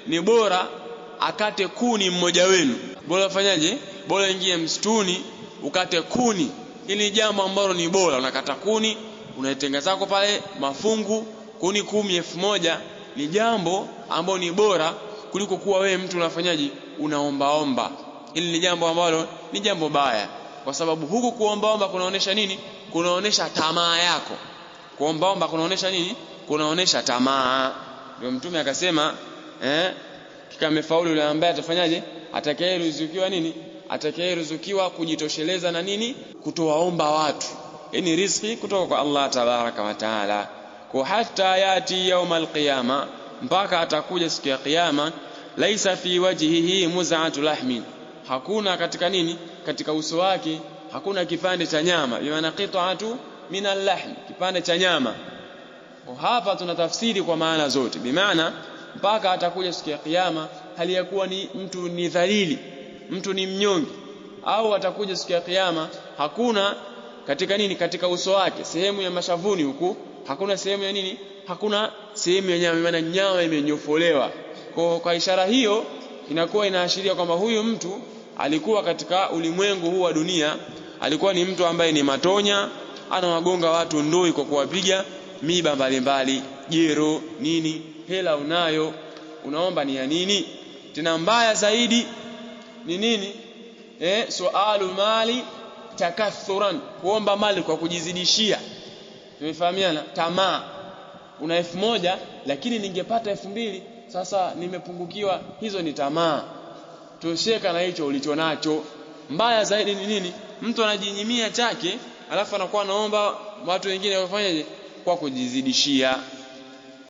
ni bora akate kuni mmoja wenu. Bora afanyaje? Bora ingie msituni ukate kuni. Hili jambo ambalo ni bora. Unakata kuni, unaitenga zako pale mafungu, kuni 10,000 ni jambo ambalo ni bora kuliko kuwa wewe mtu unafanyaje? Unaombaomba. Hili ni jambo ambalo ni jambo baya, kwa sababu huku kuombaomba kunaonesha nini? Kunaonesha tamaa yako. Kuombaomba kunaonesha nini? Kunaonesha tamaa. Ndio Mtume akasema kika amefaulu yule ambaye atafanyaje? Atakayeruzukiwa nini? Atakayeruzukiwa kujitosheleza na nini? Kutowaomba watu. Ni riziki kutoka kwa Allah tabaraka wa taala. Kwa hata yati yaumal qiyama, mpaka atakuja siku ya kiyama, laisa fi wajhihi muz'atu lahmin, hakuna katika nini? Katika uso wake hakuna kipande cha nyama. Bimaana qit'atu min al-lahm, kipande cha nyama. Hapa tunatafsiri kwa maana zote. Bimaana mpaka atakuja siku ya kiyama hali ya kuwa ni mtu ni dhalili, mtu ni mnyonge, au atakuja siku ya kiyama hakuna katika nini? Katika uso wake, sehemu ya mashavuni huku hakuna sehemu ya nini? Hakuna sehemu ya nyama, maana nyama imenyofolewa. Kwa ishara hiyo inakuwa inaashiria kwamba huyu mtu alikuwa katika ulimwengu huu wa dunia, alikuwa ni mtu ambaye ni matonya, anawagonga watu ndoi kwa kuwapiga miba mbalimbali, jero nini. Hela unayo, unaomba ni ya nini? Tena mbaya zaidi ni nini? Sualu mali takathuran, kuomba mali kwa kujizidishia. Tumefahamiana? Tamaa. Una 1,000 lakini ningepata 2,000, sasa nimepungukiwa. Hizo ni tamaa. Tosheka na hicho ulicho nacho. Mbaya zaidi ni nini? Mtu anajinyimia chake alafu anakuwa anaomba watu wengine wafanyaje? Kwa kujizidishia.